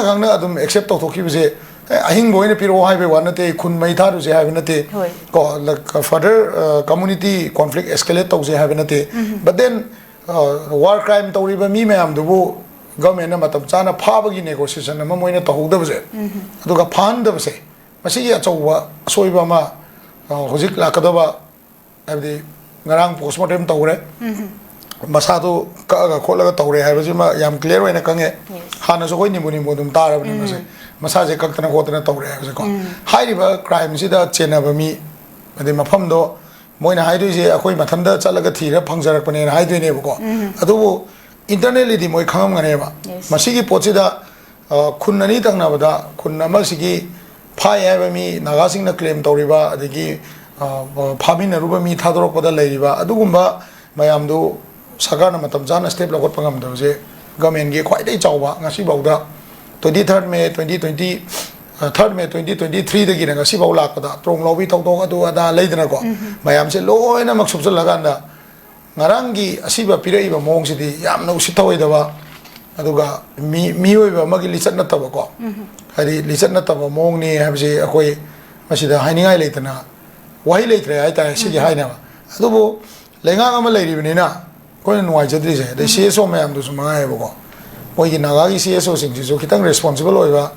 khangna adum accept to thoki bise ahing boine piro hai be wanate khun mai tharu je hai benate ko further community conflict escalate to je hai benate but then war crime to riba mi mayam dubu government na matam chana phabagi negotiation ma moina to hudab je aduga phan dab se masi ya chawwa soiba ma hojik lakadaba abdi ngarang postmortem tawre masado ka kholaga tawre haibajima yam clear oina kange hana so koi nimuni modum tarabni mase masaje kaktana khotana tawre haibase ko hairiba crime sida chenaba mi ade mafam do moina haidui je akoi mathanda chalaga thira phangjarak pane haidui ne ko adu internally di moi khangam ngane ba masigi pochida khunani tangna bada khunna masigi phai haiba mi naga sing na claim tawriba adigi phamin ruba mi thadorok pada leiriba adugumba mayam do sarkarna matam jana step la khotpa ngam dawje government ge khwai dai chawba ngasi bawda 23rd May 2020 3rd May 2023 dagi ngasi baw lakpada trong lobby tawdong adu ada leidana ko mayam se loina mak subsal laganda ngarangi asiba piraiba mong sidi yamna usithawai dawa aduga mi oiba magi lisat na taba ko hadi lisat na taba mong ni habse akoi masida hainingai leitana wahi leitre ai ta sigi haina adubo lenga ngama leiribnina ko nuai jadri je de CSO mayam du suma ai bo ko moigi naga gi CSO sing ju kitang responsible oiba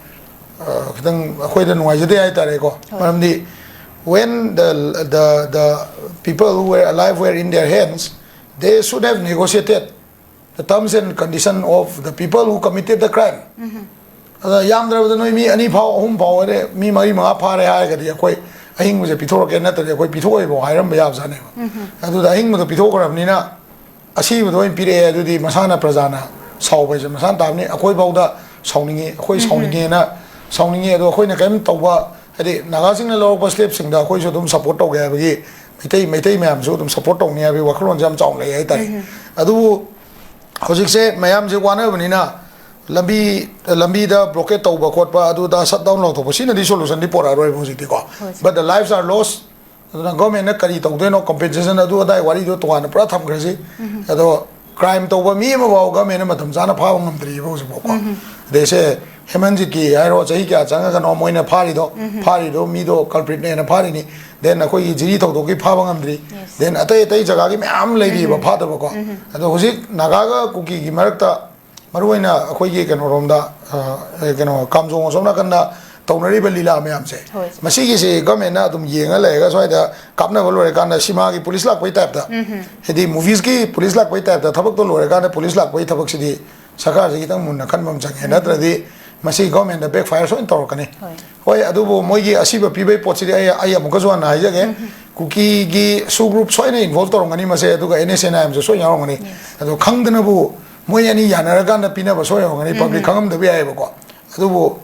kitang akoi da nuai jadri ai ta re ko maramdi when the people who were alive were in their hands, they should have negotiated the terms and conditions of the people who committed the crime. Yam driver no mi ani phao hum phao re mi mari ma pha re ha ga di akoi ahing je pithor ke na ta akoi pithoi bo hairam ba yab sa ne adu da ahing mo pithor ko ni na asi bo doi pire adu di masana prajana sau ba je masan ta ni akoi bau da sauningi akoi sauningi na sauningi adu akoi na kaim tawba adi naga sing na lo ba step sing da akoi so dum support to ga ba gi maitai mayam so dum support to ni abi wakhron jam chong le ai ta adu hojik se mayam je wana bani na lambi da blockade tawba khotpa adu da shut down lo to sina di solution di pora roi hojik ko but the lives are lost the government na kari tawde no compensation adu dai wari do to na pra tham grasi ado crime tawba mi ma ba government na matam jana pha ngam tri bo ko de se hemanji ki airo chahi kya changa ka no moina phari do mi do culprit ne na phari ni then akoi jiri tawdo ki pha ngam tri then atai jaga ki myam leiri ba pha da ko ado hojik naga ga kuki gi marakta maruina akoi gi keno romda keno kamjong somna kanna taunari ba lila myam se masi gi se government na dum yenga le ga soida kapna bol re kana sima gi police lak pai type da hedi movies gi police lak pai type da thabak to lore kana police lak pai thabak sidi sarkar ji tang mun khan bam chang hena tradi masi government da backfire so in tor kane hoi adu bo moi gi asiba pi bai pochi ai amuka zo na haja ge kuki gi su group so ina involve tor ngani mase adu ga NSNIM so yang ngani adu khangdana bu moi ani yanara ga na pina ba so yang ngani public khangam da bi ai ba ko adu bo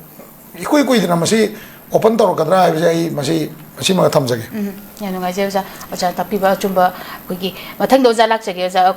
ikoi dina masi open tor kadra ai ai masi ma tham jage ya no ga je sa acha tapi ba chumba kugi mathang do jalak jage